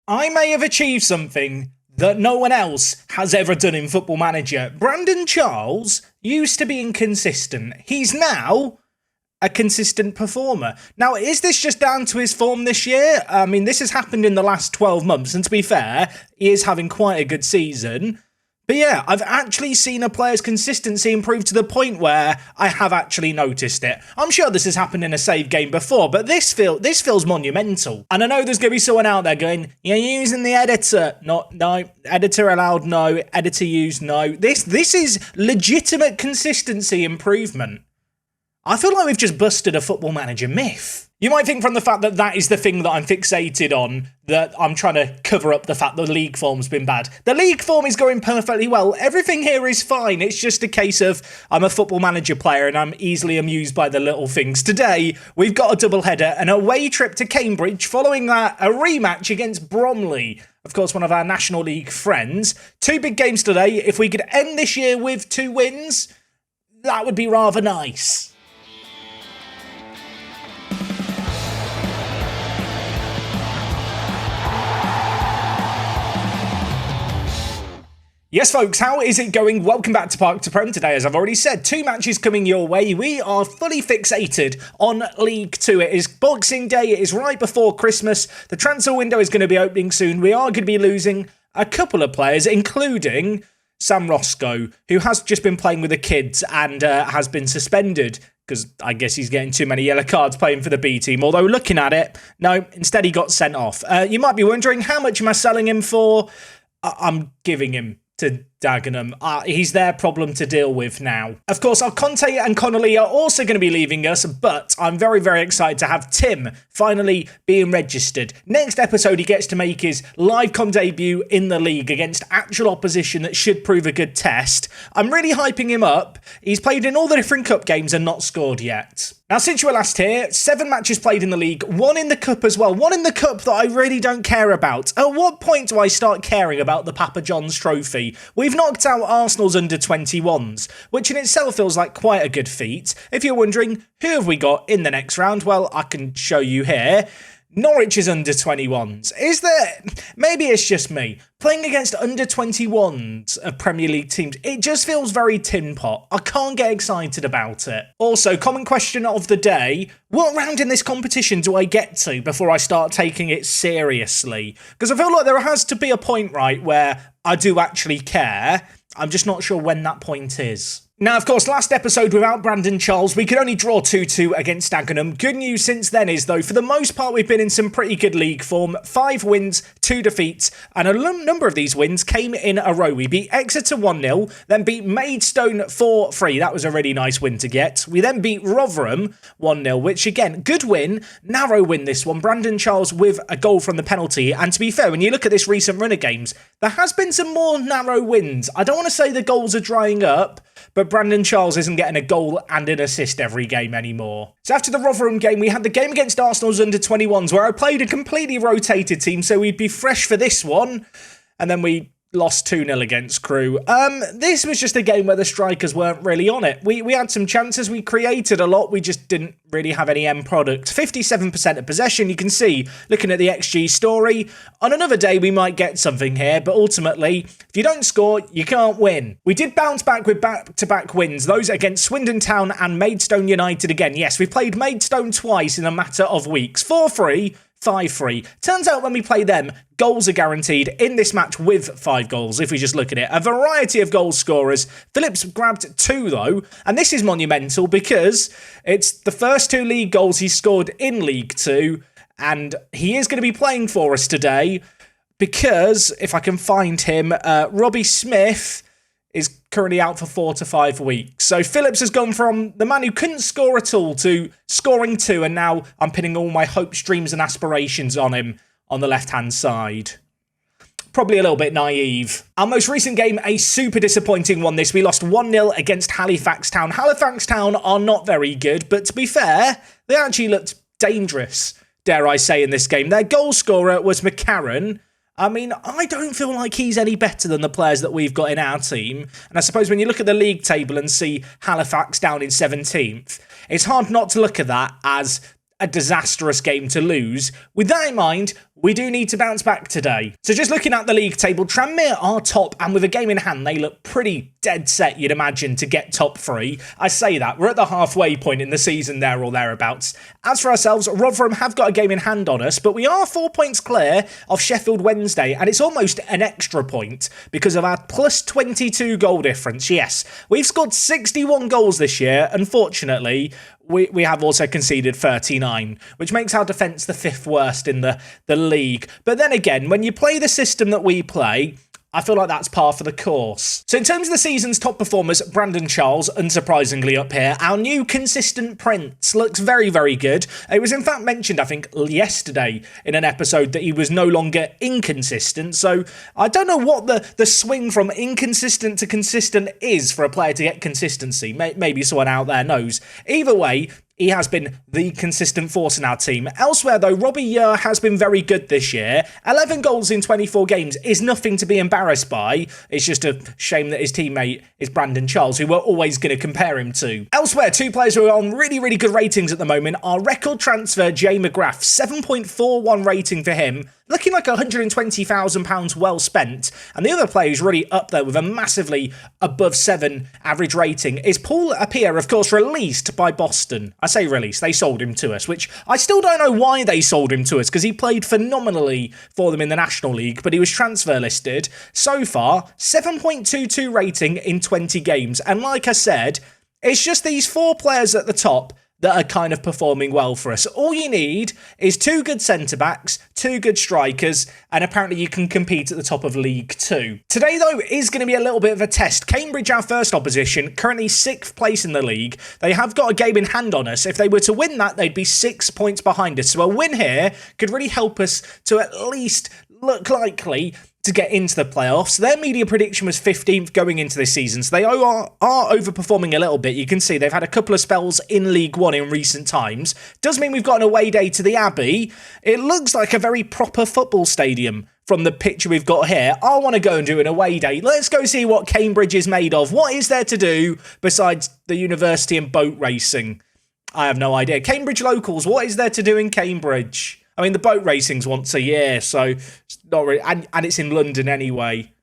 I may have achieved something that no one else has ever done in Football Manager. Brandon Charles used to be inconsistent. He's now a consistent performer. Now, is this just down to his form this year? I mean, this has happened in the last 12 months, and to be fair, he is having quite a good season. But yeah, I've actually seen a player's consistency improve to the point where I have actually noticed it. I'm sure this has happened in a save game before, but this feels monumental. And I know there's going to be someone out there going, you're using the editor. No, editor allowed, no. Editor used, no. This is legitimate consistency improvement. I feel like we've just busted a Football Manager myth. You might think from the fact that that is the thing that I'm fixated on, that I'm trying to cover up the fact that the league form's been bad. The league form is going perfectly well. Everything here is fine. It's just a case of I'm a Football Manager player and I'm easily amused by the little things. Today, we've got a double header, an away trip to Cambridge, following that, a rematch against Bromley. Of course, one of our National League friends. 2 big games today. If we could end this year with 2 wins, that would be rather nice. Yes, folks, how is it going? Welcome back to Park to Prem today. As I've already said, 2 matches coming your way. We are fully fixated on League 2. It is Boxing Day. It is right before Christmas. The transfer window is going to be opening soon. We are going to be losing a couple of players, including Sam Roscoe, who has just been playing with the kids and has been suspended because I guess he's getting too many yellow cards playing for the B team. Although looking at it, no, instead he got sent off. You might be wondering, how much am I selling him for? I'm giving him to Dagenham. He's their problem to deal with now. Of course, our Conte and Connolly are also going to be leaving us, but I'm very, very excited to have Tim finally being registered. Next episode, he gets to make his live com debut in the league against actual opposition that should prove a good test. I'm really hyping him up. He's played in all the different cup games and not scored yet. Now, since you were last here, 7 matches played in the league, 1 in the cup as well. 1 in the cup that I really don't care about. At what point do I start caring about the Papa John's trophy? We've knocked out Arsenal's under-21s, which in itself feels like quite a good feat. If you're wondering, who have we got in the next round? Well, I can show you here. Norwich's under-21s. Is there... Maybe it's just me. Playing against under-21s of Premier League teams, it just feels very tin pot. I can't get excited about it. Also, common question of the day, what round in this competition do I get to before I start taking it seriously? Because I feel like there has to be a point, right, where I do actually care. I'm just not sure when that point is. Now, of course, last episode without Brandon Charles, we could only draw 2-2 against Dagenham. Good news since then is, though, for the most part, we've been in some pretty good league form. 5 wins, 2 defeats, and a number of these wins came in a row. We beat Exeter 1-0, then beat Maidstone 4-3. That was a really nice win to get. We then beat Rotherham 1-0, which, again, good win, narrow win this one. Brandon Charles with a goal from the penalty. And to be fair, when you look at this recent run of games, there has been some more narrow wins. I don't want to say the goals are drying up, but Brandon Charles isn't getting a goal and an assist every game anymore. So after the Rotherham game, we had the game against Arsenal's under-21s, where I played a completely rotated team, so we'd be fresh for this one. And then we lost 2-0 against Crewe. This was just a game where the strikers weren't really on it. We had some chances, we created a lot, we just didn't really have any end product. 57% of possession, you can see, looking at the XG story. On another day, we might get something here, but ultimately, if you don't score, you can't win. We did bounce back with back-to-back wins, those against Swindon Town and Maidstone United again. Yes, we've played Maidstone twice in a matter of weeks. 4-3, 5-3. Turns out when we play them, goals are guaranteed in this match with 5 goals, if we just look at it. A variety of goal scorers. Phillips grabbed 2, though, and this is monumental because it's the first 2 league goals he scored in League 2, and he is going to be playing for us today because, if I can find him, Robbie Smith is currently out for 4 to 5 weeks. So Phillips has gone from the man who couldn't score at all to scoring 2, and now I'm pinning all my hopes, dreams and aspirations on him on the left-hand side. Probably a little bit naive. Our most recent game, a super disappointing one this. We lost 1-0 against Halifax Town. Halifax Town are not very good, but to be fair, they actually looked dangerous, dare I say, in this game. Their goal scorer was McCarron. I mean, I don't feel like he's any better than the players that we've got in our team. And I suppose when you look at the league table and see Halifax down in 17th, it's hard not to look at that as a disastrous game to lose. With that in mind, we do need to bounce back today. So just looking at the league table, Tranmere are top, and with a game in hand, they look pretty dead set, you'd imagine, to get top 3. I say that, we're at the halfway point in the season there or thereabouts. As for ourselves, Rotherham have got a game in hand on us, but we are 4 points clear of Sheffield Wednesday, and it's almost an extra point because of our plus 22 goal difference. Yes, we've scored 61 goals this year. Unfortunately, we have also conceded 39, which makes our defence the 5th worst in the league. But then again, when you play the system that we play, I feel like that's par for the course. So in terms of the season's top performers, Brandon Charles, unsurprisingly up here. Our new consistent Prince looks very, very good. It was in fact mentioned, I think, yesterday in an episode that he was no longer inconsistent. So I don't know what the swing from inconsistent to consistent is for a player to get consistency. Maybe someone out there knows. Either way, he has been the consistent force in our team. Elsewhere, though, Robbie Yer has been very good this year. 11 goals in 24 games is nothing to be embarrassed by. It's just a shame that his teammate is Brandon Charles, who we're always going to compare him to. Elsewhere, 2 players who are on really, really good ratings at the moment are record transfer Jay McGrath, 7.41 rating for him. Looking like £120,000 well spent. And the other player who's really up there with a massively above 7 average rating is Paul Appiah, of course, released by Boston. I say released, they sold him to us, which I still don't know why they sold him to us, because he played phenomenally for them in the National League, but he was transfer listed. So far, 7.22 rating in 20 games. And like I said, it's just these 4 players at the top that are kind of performing well for us. All you need is 2 good centre-backs, 2 good strikers, and apparently you can compete at the top of League 2. Today, though, is going to be a little bit of a test. Cambridge, our first opposition, currently 6th place in the league. They have got a game in hand on us. If they were to win that, they'd be 6 points behind us. So a win here could really help us to at least look likely to get into the playoffs. Their media prediction was 15th going into this season, so they are overperforming a little bit. You can see they've had a couple of spells in League 1 in recent times. Does mean we've got an away day to the Abbey. It looks like a very proper football stadium from the picture we've got here. I want to go and do an away day. Let's go see what Cambridge is made of. What is there to do besides the university and boat racing? I have no idea. Cambridge locals, what is there to do in Cambridge? I mean, the boat racing's once a year, so it's not really... And it's in London anyway.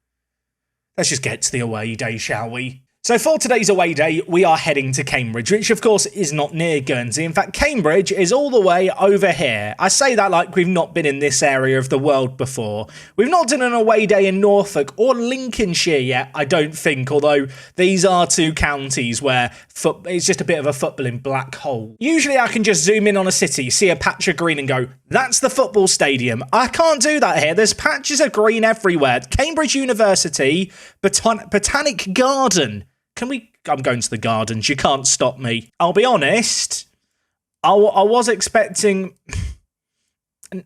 Let's just get to the away day, shall we? So for today's away day, we are heading to Cambridge, which of course is not near Guernsey. In fact, Cambridge is all the way over here. I say that like we've not been in this area of the world before. We've not done an away day in Norfolk or Lincolnshire yet, I don't think, although these are 2 counties where it's just a bit of a footballing black hole. Usually I can just zoom in on a city, see a patch of green and go, that's the football stadium. I can't do that here. There's patches of green everywhere. Cambridge University, Botanic Garden. I'm going to the Gardens. You can't stop me. I'll be honest. I was expecting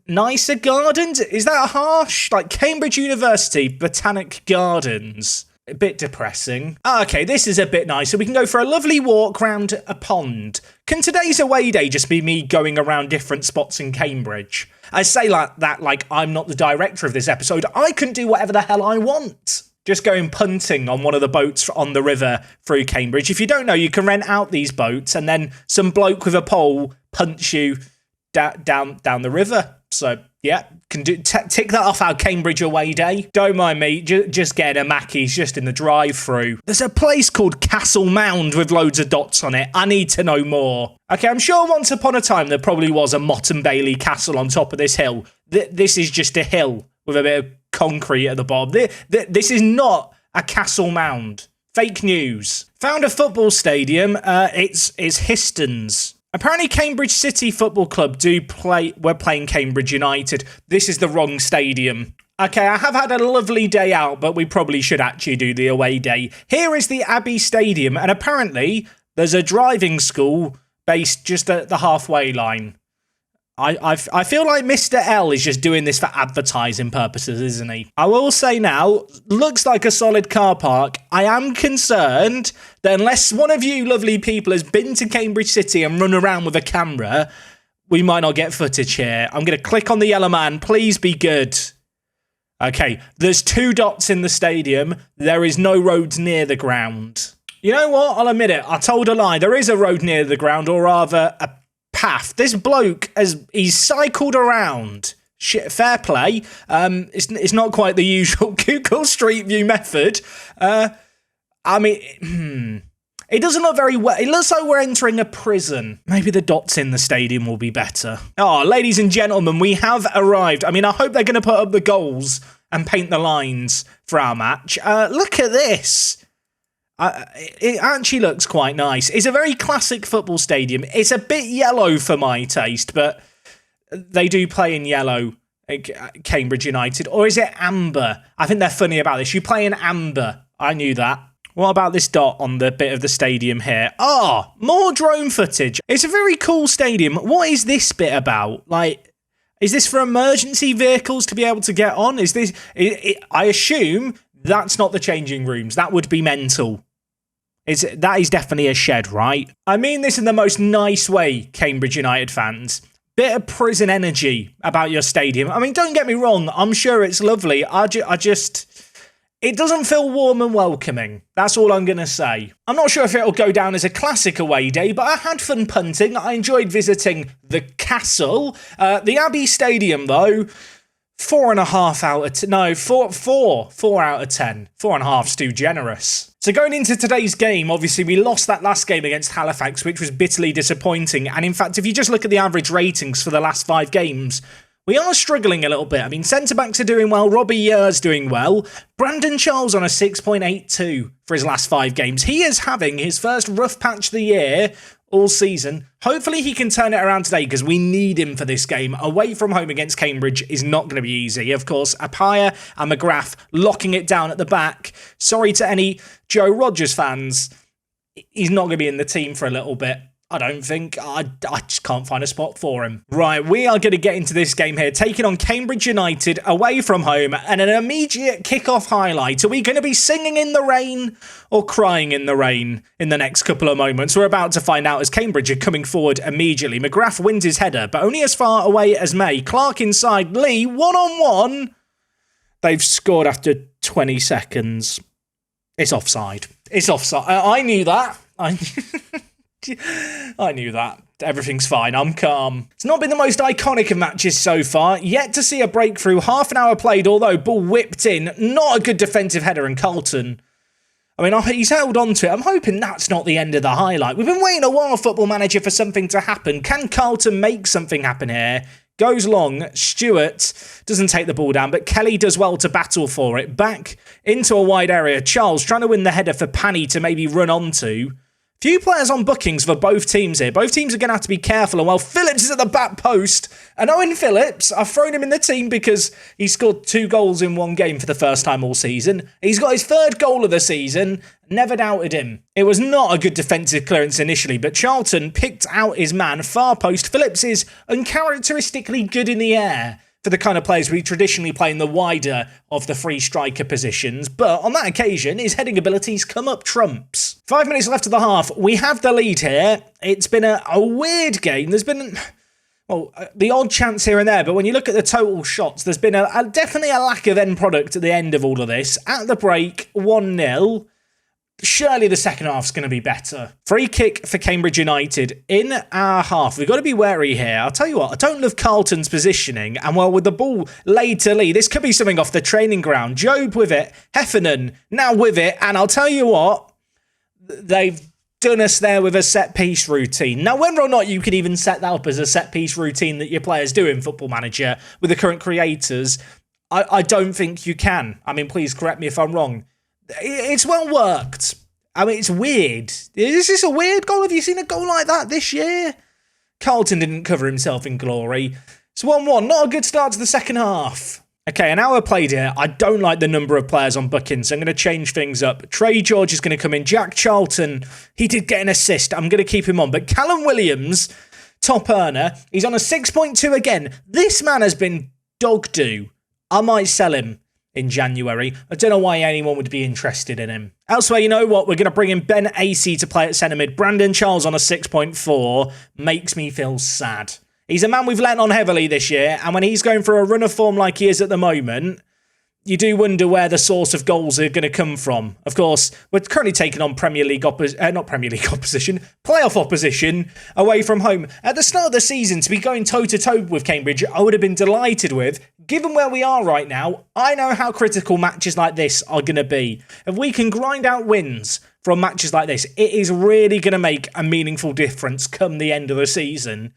nicer gardens. Is that harsh? Like Cambridge University, Botanic Gardens. A bit depressing. Okay, this is a bit nicer. We can go for a lovely walk round a pond. Can today's away day just be me going around different spots in Cambridge? I say like that like I'm not the director of this episode. I can do whatever the hell I want. Just going punting on one of the boats on the river through Cambridge. If you don't know, you can rent out these boats and then some bloke with a pole punch you down the river. So, yeah, can tick that off our Cambridge away day. Don't mind me, just getting a Mackey's just in the drive-through. There's a place called Castle Mound with loads of dots on it. I need to know more. Okay, I'm sure once upon a time there probably was a Mott and Bailey castle on top of this hill. This is just a hill with a bit of concrete at the bottom. This is not a Castle Mound. Fake news. Found a football stadium. It's Histons. Apparently Cambridge City Football Club we're playing Cambridge United. This is the wrong stadium. Okay, I have had a lovely day out, but we probably should actually do the away day. Here is the Abbey Stadium, and apparently there's a driving school based just at the halfway line. I feel like Mr. L is just doing this for advertising purposes, isn't he? I will say now, looks like a solid car park. I am concerned that unless one of you lovely people has been to Cambridge City and run around with a camera, we might not get footage here. I'm going to click on the yellow man. Please be good. Okay, there's 2 dots in the stadium. There is no roads near the ground. You know what? I'll admit it. I told a lie. There is a road near the ground, or rather a path. This bloke, he's cycled around. Shit, fair play. It's not quite the usual Google Street View method. I mean, it doesn't look very well. It looks like we're entering a prison. Maybe the dots in the stadium will be better. Oh, ladies and gentlemen, we have arrived. I mean, I hope they're going to put up the goals and paint the lines for our match. Look at this. It actually looks quite nice. It's a very classic football stadium. It's a bit yellow for my taste, but they do play in yellow at Cambridge United. Or is it amber? I think they're funny about this. You play in amber. I knew that. What about this dot on the bit of the stadium here? Oh, more drone footage. It's a very cool stadium. What is this bit about? Like, is this for emergency vehicles to be able to get on? Is this... I assume that's not the changing rooms. That would be mental. That is definitely a shed, right? I mean this in the most nice way, Cambridge United fans. Bit of prison energy about your stadium. I mean, don't get me wrong. I'm sure it's lovely. I just... It doesn't feel warm and welcoming. That's all I'm going to say. I'm not sure if it'll go down as a classic away day, but I had fun punting. I enjoyed visiting the castle. The Abbey Stadium, though, 4.5 out of 10. No, 4 out of 10. 4.5's too generous. So going into today's game, obviously we lost that last game against Halifax, which was bitterly disappointing. And in fact, if you just look at the average ratings for the last 5 games, we are struggling a little bit. I mean, centre-backs are doing well. Robbie Year's doing well. Brandon Charles on a 6.82 for his last 5 games. He is having his first rough patch of the year all season. Hopefully he can turn it around today because we need him for this game. Away from home against Cambridge is not going to be easy. Of course, Appiah and McGrath locking it down at the back. Sorry to any Joe Rogers fans. He's not going to be in the team for a little bit. I don't think. I just can't find a spot for him. Right, we are going to get into this game here, taking on Cambridge United away from home, and an immediate kickoff highlight. Are we going to be singing in the rain or crying in the rain in the next couple of moments? We're about to find out as Cambridge are coming forward immediately. McGrath wins his header, but only as far away as May. Clark inside, Lee, one-on-one. They've scored after 20 seconds. It's offside. It's offside. I knew that. I knew that. Everything's fine. I'm calm. It's not been the most iconic of matches so far. Yet to see a breakthrough. Half an hour played, although ball whipped in. Not a good defensive header, and Carlton. I mean, he's held on to it. I'm hoping that's not the end of the highlight. We've been waiting a while, Football Manager, for something to happen. Can Carlton make something happen here? Goes long. Stewart doesn't take the ball down, but Kelly does well to battle for it. Back into a wide area. Charles trying to win the header for Panny to maybe run onto. Few players on bookings for both teams here. Both teams are going to have to be careful. And while Phillips is at the back post, and Owen Phillips, I've thrown him in the team because he scored 2 goals in 1 game for the first time all season. He's got his 3rd goal of the season. Never doubted him. It was not a good defensive clearance initially, but Charlton picked out his man, far post. Phillips is uncharacteristically good in the air for the kind of players we traditionally play in the wider of the free striker positions, but on that occasion, his heading abilities come up trumps. 5 minutes left of the half. We have the lead here. It's been a weird game. There's been, well, the odd chance here and there, but when you look at the total shots, there's been definitely a lack of end product at the end of all of this. At the break, 1-0. Surely the second half's going to be better. Free kick for Cambridge United in our half. We've got to be wary here. I'll tell you what, I don't love Carlton's positioning. And well, with the ball laid to Lee, this could be something off the training ground. Job with it. Heffernan now with it. And I'll tell you what, they've done us there with a set-piece routine. Now, whether or not you can even set that up as a set-piece routine that your players do in Football Manager with the current creators, I don't think you can. I mean, please correct me if I'm wrong. It's well worked. I mean, it's weird. Is this a weird goal? Have you seen a goal like that this year? Carlton didn't cover himself in glory. It's 1-1. Not a good start to the second half. Okay, an hour played here. I don't like the number of players on bookings, so I'm going to change things up. Trey George is going to come in. Jack Charlton, he did get an assist. I'm going to keep him on. But Callum Williams, top earner, he's on a 6.2 again. This man has been dog-do. I might sell him in January. I don't know why anyone would be interested in him. Elsewhere, you know what? We're going to bring in Ben Acey to play at centre mid. Brandon Charles on a 6.4 makes me feel sad. He's a man we've lent on heavily this year, and when he's going for a run of form like he is at the moment, you do wonder where the source of goals are going to come from. Of course, we're currently taking on playoff opposition away from home. At the start of the season, to be going toe-to-toe with Cambridge, I would have been delighted with. Given where we are right now, I know how critical matches like this are going to be. If we can grind out wins from matches like this, it is really going to make a meaningful difference come the end of the season.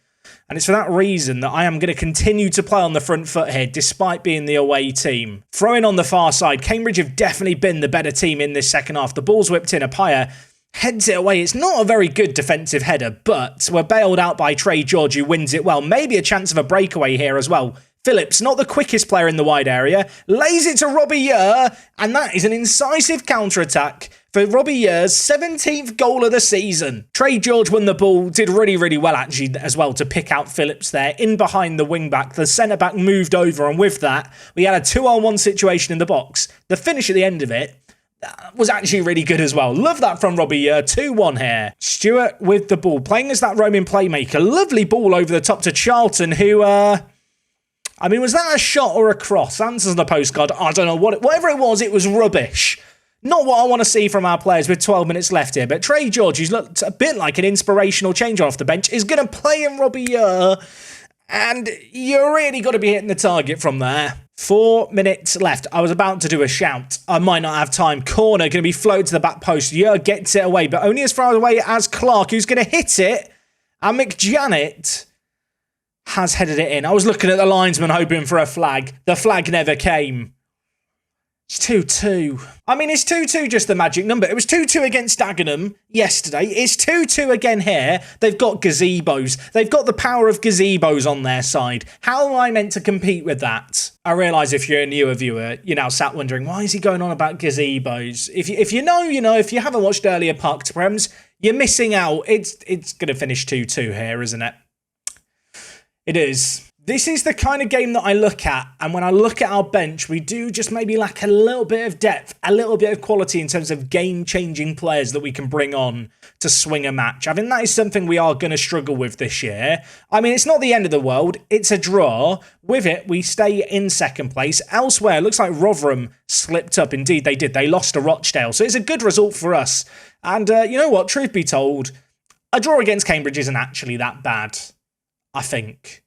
And it's for that reason that I am going to continue to play on the front foot here, despite being the away team. Throwing on the far side, Cambridge have definitely been the better team in this second half. The ball's whipped in, Appiah heads it away. It's not a very good defensive header, but we're bailed out by Trey George, who wins it well. Maybe a chance of a breakaway here as well. Phillips, not the quickest player in the wide area, lays it to Robbie Yer, and that is an incisive counter-attack for Robbie Yer's 17th goal of the season. Trey George won the ball, did really, really well actually as well to pick out Phillips there, in behind the wing-back. The centre-back moved over, and with that, we had a 2-on-1 situation in the box. The finish at the end of it was actually really good as well. Love that from Robbie Yer. 2-1 here. Stewart with the ball, playing as that roaming playmaker. Lovely ball over the top to Charlton, who, I mean, was that a shot or a cross? Answers on the postcard. I don't know. Whatever it was rubbish. Not what I want to see from our players with 12 minutes left here. But Trey George, who's looked a bit like an inspirational change off the bench, is going to play in Robbie Yer. And you really got to be hitting the target from there. 4 minutes left. I was about to do a shout. I might not have time. Corner going to be floated to the back post. Yer gets it away, but only as far away as Clark, who's going to hit it. And McJanet has headed it in. I was looking at the linesman hoping for a flag. The flag never came. It's 2-2. I mean, is 2-2 just the magic number? It was 2-2 against Dagenham yesterday. It's 2-2 again here. They've got gazebos. They've got the power of gazebos on their side. How am I meant to compete with that? I realise if you're a newer viewer, you're now sat wondering, why is he going on about gazebos? If you know, you know. If you haven't watched earlier Park to Prems, you're missing out. It's going to finish 2-2 here, isn't it? It is. This is the kind of game that I look at, and when I look at our bench, we do just maybe lack a little bit of depth, a little bit of quality in terms of game-changing players that we can bring on to swing a match. I think that is something we are going to struggle with this year. I mean, it's not the end of the world. It's a draw. With it, we stay in second place. Elsewhere, it looks like Rotherham slipped up. Indeed, they did. They lost to Rochdale, so it's a good result for us. And you know what? Truth be told, a draw against Cambridge isn't actually that bad, I think.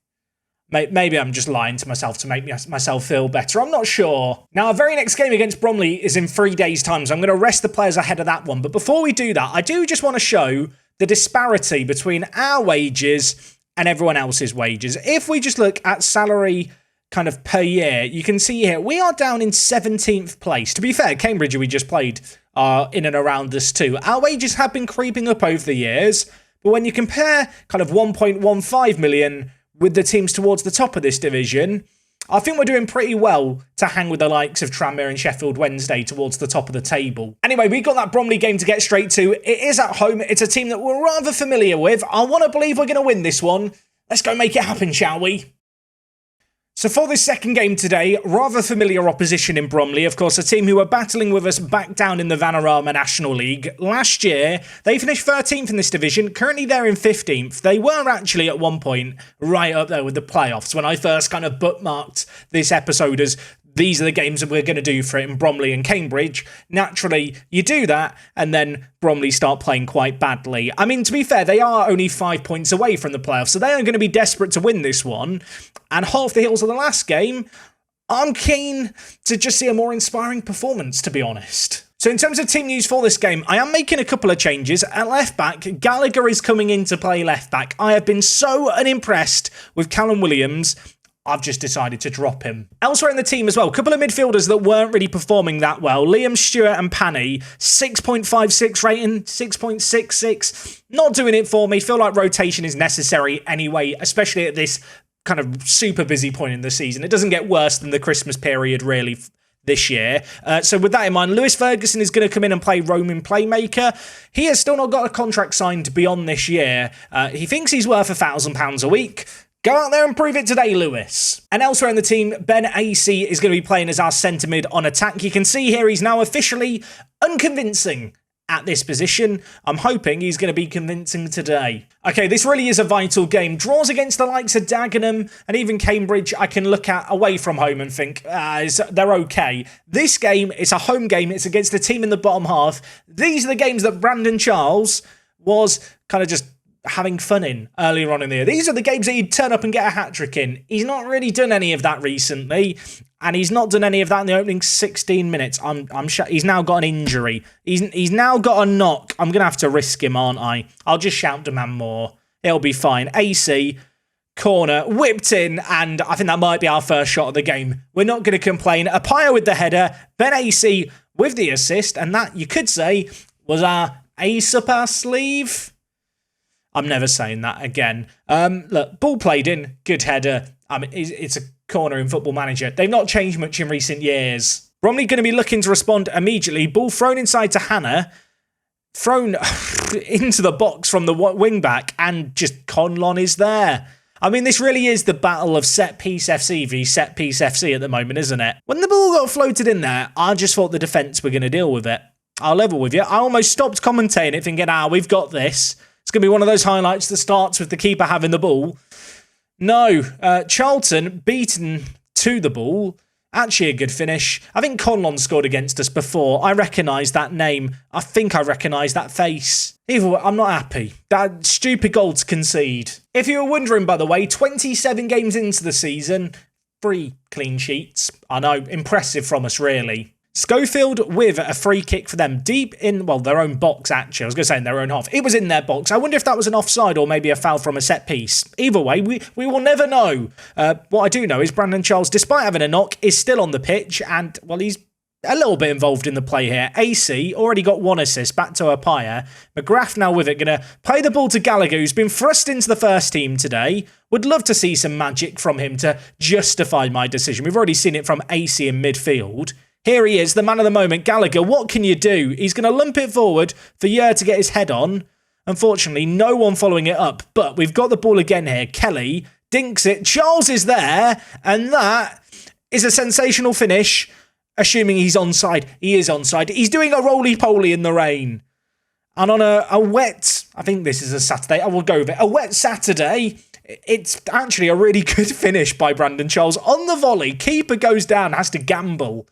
Maybe I'm just lying to myself to make myself feel better. I'm not sure. Now, our very next game against Bromley is in 3 days' time, so I'm going to rest the players ahead of that one. But before we do that, I do just want to show the disparity between our wages and everyone else's wages. If we just look at salary kind of per year, you can see here, we are down in 17th place. To be fair, Cambridge, who we just played, are in and around us too. Our wages have been creeping up over the years, but when you compare kind of 1.15 million with the teams towards the top of this division, I think we're doing pretty well to hang with the likes of Tranmere and Sheffield Wednesday towards the top of the table. Anyway, we've got that Bromley game to get straight to. It is at home. It's a team that we're rather familiar with. I want to believe we're going to win this one. Let's go make it happen, shall we? So for this second game today, rather familiar opposition in Bromley. Of course, a team who were battling with us back down in the Vanarama National League. Last year, they finished 13th in this division. Currently, they're in 15th. They were actually at one point right up there with the playoffs when I first kind of bookmarked this episode as these are the games that we're going to do for it in Bromley and Cambridge. Naturally, you do that, and then Bromley start playing quite badly. I mean, to be fair, they are only 5 points away from the playoffs, so they are going to be desperate to win this one. And half the heels of the last game, I'm keen to just see a more inspiring performance, to be honest. So in terms of team news for this game, I am making a couple of changes. At left-back, Gallagher is coming in to play left-back. I have been so unimpressed with Callum Williams, I've just decided to drop him. Elsewhere in the team as well, a couple of midfielders that weren't really performing that well. Liam Stewart and Panny, 6.56 rating, 6.66. Not doing it for me. Feel like rotation is necessary anyway, especially at this kind of super busy point in the season. It doesn't get worse than the Christmas period, really, this year. So with that in mind, Lewis Ferguson is going to come in and play roaming playmaker. He has still not got a contract signed beyond this year. He thinks he's worth £1,000 a week. Go out there and prove it today, Lewis. And elsewhere in the team, Ben AC is going to be playing as our centre mid on attack. You can see here he's now officially unconvincing at this position. I'm hoping he's going to be convincing today. Okay, this really is a vital game. Draws against the likes of Dagenham and even Cambridge I can look at away from home and think they're okay. This game, it's a home game. It's against a team in the bottom half. These are the games that Brandon Charles was kind of just having fun in earlier on in the year. These are the games that he'd turn up and get a hat-trick in. He's not really done any of that recently, and he's not done any of that in the opening 16 minutes. I'm sure he's now got an injury. He's now got a knock. I'm going to have to risk him, aren't I? I'll just shout to man more. It'll be fine. AC, corner, whipped in, and I think that might be our first shot of the game. We're not going to complain. Apaya with the header, Ben AC with the assist, and that, you could say, was our ace up our sleeve. I'm never saying that again. Look, ball played in, good header. I mean, it's a corner in Football Manager. They've not changed much in recent years. Bromley going to be looking to respond immediately. Ball thrown inside to Hannah. Thrown into the box from the wing back, and just Conlon is there. I mean, this really is the battle of set piece FC v set piece FC at the moment, isn't it? When the ball got floated in there, I just thought the defence were going to deal with it. I'll level with you. I almost stopped commentating it thinking, we've got this. It's going to be one of those highlights that starts with the keeper having the ball. No, Charlton beaten to the ball. Actually a good finish. I think Conlon scored against us before. I recognise that name. I think I recognise that face. Either way, I'm not happy. That stupid goal to concede. If you were wondering, by the way, 27 games into the season, 3 clean sheets. I know, impressive from us, really. Schofield with a free kick for them deep in, well, their own box, actually. I was going to say in their own half. It was in their box. I wonder if that was an offside or maybe a foul from a set piece. Either way, we will never know. What I do know is Brandon Charles, despite having a knock, is still on the pitch and, well, he's a little bit involved in the play here. AC already got 1 assist, back to Apaya. McGrath now with it, going to play the ball to Gallagher, who's been thrust into the first team today. Would love to see some magic from him to justify my decision. We've already seen it from AC in midfield. Here he is, the man of the moment, Gallagher. What can you do? He's going to lump it forward for Yer to get his head on. Unfortunately, no one following it up. But we've got the ball again here. Kelly dinks it. Charles is there. And that is a sensational finish, assuming he's onside. He is onside. He's doing a roly-poly in the rain. And on a wet, I think this is a Saturday. I will go with it. A wet Saturday. It's actually a really good finish by Brandon Charles. On the volley, keeper goes down, has to gamble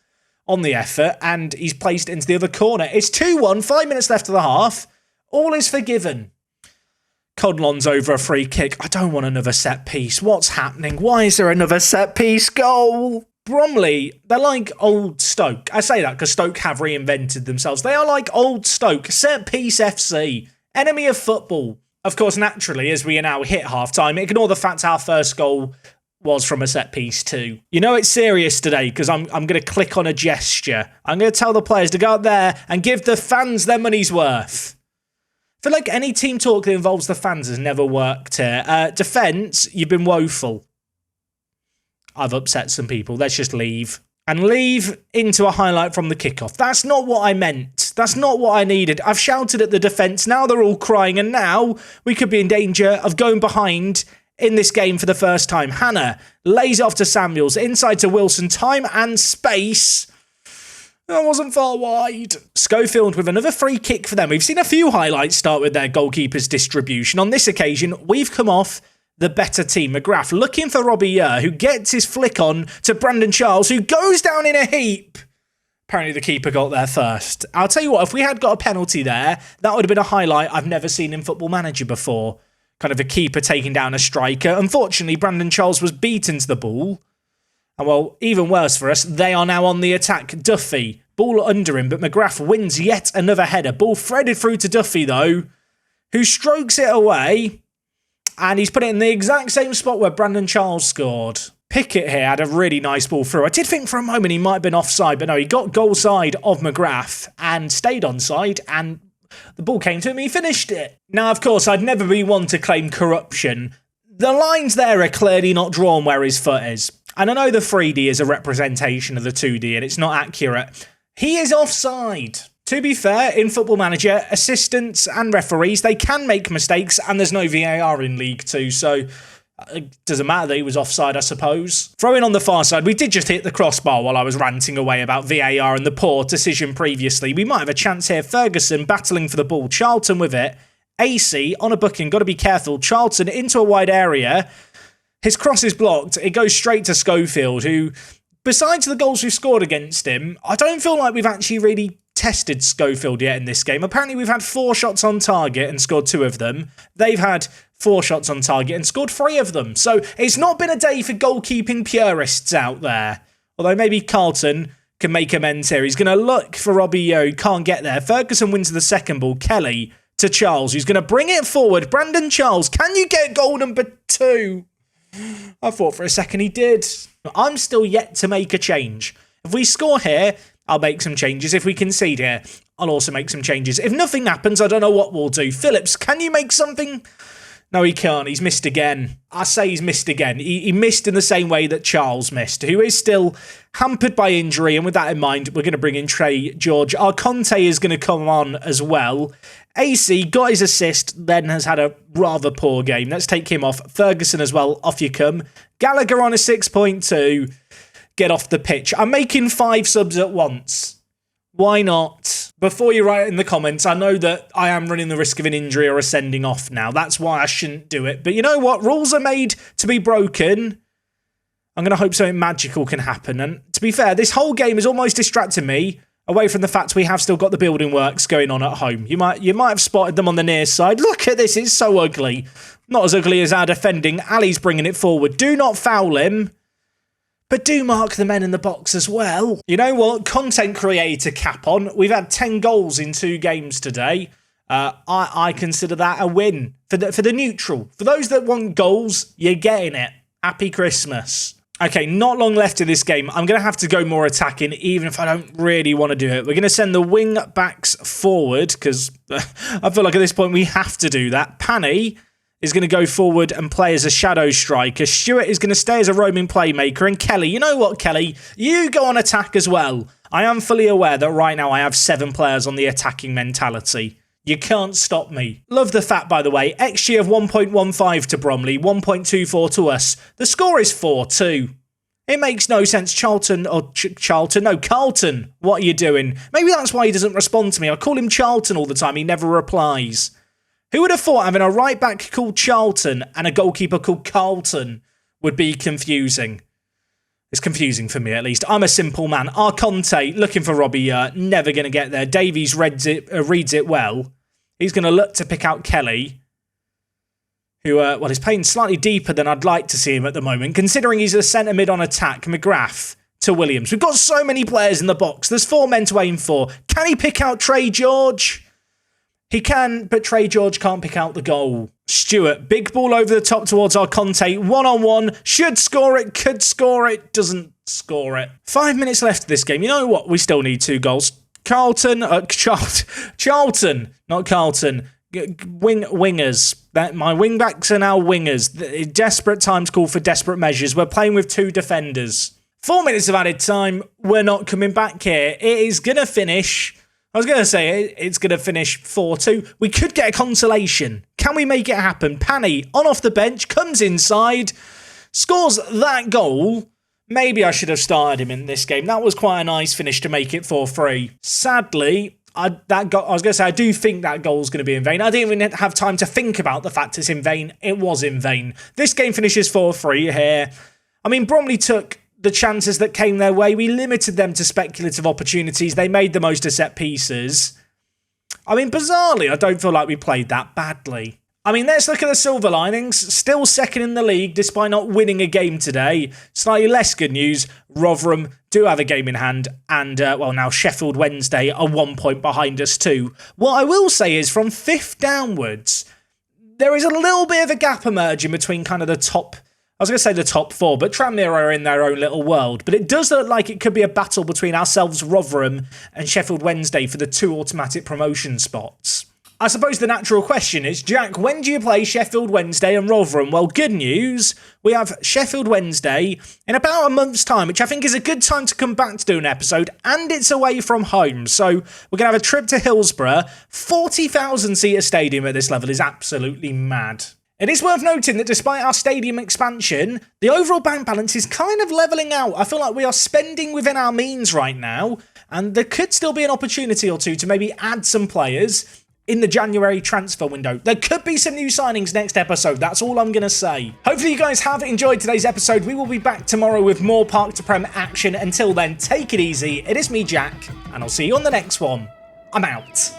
on the effort, and he's placed into the other corner. It's 2-1, 5 minutes left of the half. All is forgiven. Conlon's over a free kick. I don't want another set piece. What's happening? Why is there another set piece goal? Bromley, they're like old Stoke. I say that because Stoke have reinvented themselves. They are like old Stoke, set piece FC, enemy of football. Of course, naturally, as we are now hit half-time, ignore the fact our first goal was from a set piece too. You know it's serious today because I'm going to click on a gesture. I'm going to tell the players to go out there and give the fans their money's worth. I feel like any team talk that involves the fans has never worked here. Defence, you've been woeful. I've upset some people. Let's just leave. And leave into a highlight from the kickoff. That's not what I meant. That's not what I needed. I've shouted at the defence. Now they're all crying. And now we could be in danger of going behind in this game for the first time. Hannah lays it off to Samuels, inside to Wilson, time and space. That wasn't far wide. Schofield with another free kick for them. We've seen a few highlights start with their goalkeeper's distribution. On this occasion, we've come off the better team. McGrath looking for Robbie Yer, who gets his flick on to Brandon Charles, who goes down in a heap. Apparently the keeper got there first. I'll tell you what, if we had got a penalty there, that would have been a highlight I've never seen in Football Manager before. Kind of a keeper taking down a striker. Unfortunately, Brandon Charles was beaten to the ball. And well, even worse for us, they are now on the attack. Duffy, ball under him, but McGrath wins yet another header. Ball threaded through to Duffy, though, who strokes it away. And he's put it in the exact same spot where Brandon Charles scored. Pickett here had a really nice ball through. I did think for a moment he might have been offside, but no, he got goal side of McGrath and stayed onside, and the ball came to him, he finished it. Now, of course, I'd never be one to claim corruption. The lines there are clearly not drawn where his foot is. And I know the 3D is a representation of the 2D and it's not accurate. He is offside. To be fair, in Football Manager, assistants and referees, they can make mistakes and there's no VAR in League 2, so It doesn't matter that he was offside, I suppose. Throwing on the far side, we did just hit the crossbar while I was ranting away about VAR and the poor decision previously. We might have a chance here. Ferguson battling for the ball. Charlton with it. AC on a booking. Got to be careful. Charlton into a wide area. His cross is blocked. It goes straight to Schofield, who, besides the goals we've scored against him, I don't feel like we've actually really tested Schofield yet in this game. Apparently we've had 4 shots on target and scored 2 of them. They've had 4 shots on target and scored 3 of them. So it's not been a day for goalkeeping purists out there. Although maybe Carlton can make amends here. He's going to look for Robbie Yeo. Can't get there. Ferguson wins the second ball. Kelly to Charles, who's going to bring it forward. Brandon Charles, can you get goal number 2? I thought for a second he did. I'm still yet to make a change. If we score here, I'll make some changes. If we concede here, I'll also make some changes. If nothing happens, I don't know what we'll do. Phillips, can you make something? No, he can't. He's missed again. I say he's missed again. He missed in the same way that Charles missed, who is still hampered by injury. And with that in mind, we're going to bring in Trey George. Our Conte is going to come on as well. AC got his assist, then has had a rather poor game. Let's take him off. Ferguson as well. Off you come. Gallagher on a 6.2. Get off the pitch. I'm making 5 subs at once. Why not? Before you write in the comments, I know that I am running the risk of an injury or a sending off now. That's why I shouldn't do it. But you know what? Rules are made to be broken. I'm going to hope something magical can happen. And to be fair, this whole game is almost distracting me away from the fact we have still got the building works going on at home. You might have spotted them on the near side. Look at this. It's so ugly. Not as ugly as our defending. Ali's bringing it forward. Do not foul him. But do mark the men in the box as well. You know what? Content creator cap on. We've had 10 goals in 2 games today. I consider that a win. For the neutral. For those that want goals, you're getting it. Happy Christmas. Okay, not long left in this game. I'm going to have to go more attacking, even if I don't really want to do it. We're going to send the wing backs forward, because I feel like at this point we have to do that. Panny is going to go forward and play as a shadow striker. Stewart is going to stay as a roaming playmaker. And Kelly, you know what, Kelly? You go on attack as well. I am fully aware that right now I have 7 players on the attacking mentality. You can't stop me. Love the fact, by the way, XG of 1.15 to Bromley, 1.24 to us. The score is 4-2. It makes no sense. Carlton, what are you doing? Maybe that's why he doesn't respond to me. I call him Charlton all the time. He never replies. Who would have thought having a right back called Charlton and a goalkeeper called Carlton would be confusing? It's confusing for me, at least. I'm a simple man. Arconte looking for Robbie. Never going to get there. Davies reads it well. He's going to look to pick out Kelly, who, is playing slightly deeper than I'd like to see him at the moment, considering he's a centre mid on attack. McGrath to Williams. We've got so many players in the box. There's 4 men to aim for. Can he pick out Trey George? He can, but Trey George can't pick out the goal. Stewart, big ball over the top towards Arconte. 1-on-1. Should score it, could score it, doesn't score it. 5 minutes left of this game. You know what? We still need 2 goals. Charlton, not Carlton. Wingers. My wing backs are now wingers. Desperate times call for desperate measures. We're playing with 2 defenders. 4 minutes of added time. We're not coming back here. It is going to finish. I was going to say it's going to finish 4-2. We could get a consolation. Can we make it happen? Panny on off the bench, comes inside, scores that goal. Maybe I should have started him in this game. That was quite a nice finish to make it 4-3. Sadly, I was going to say I do think that goal is going to be in vain. I didn't even have time to think about the fact it's in vain. It was in vain. This game finishes 4-3 here. I mean, Bromley took the chances that came their way. We limited them to speculative opportunities. They made the most of set pieces. I mean, bizarrely, I don't feel like we played that badly. I mean, let's look at the silver linings. Still second in the league, despite not winning a game today. Slightly less good news. Rotherham do have a game in hand. And, now Sheffield Wednesday are 1 point behind us too. What I will say is, from 5th downwards, there is a little bit of a gap emerging between kind of the top... I was going to say the top 4, but Tranmere are in their own little world. But it does look like it could be a battle between ourselves, Rotherham, and Sheffield Wednesday for the 2 automatic promotion spots. I suppose the natural question is, Jack, when do you play Sheffield Wednesday and Rotherham? Well, good news. We have Sheffield Wednesday in about a month's time, which I think is a good time to come back to do an episode, and it's away from home. So we're going to have a trip to Hillsborough. 40,000-seater stadium at this level is absolutely mad. It is worth noting that despite our stadium expansion, the overall bank balance is kind of levelling out. I feel like we are spending within our means right now, and there could still be an opportunity or two to maybe add some players in the January transfer window. There could be some new signings next episode, that's all I'm going to say. Hopefully you guys have enjoyed today's episode. We will be back tomorrow with more Park to Prem action. Until then, take it easy. It is me, Jack, and I'll see you on the next one. I'm out.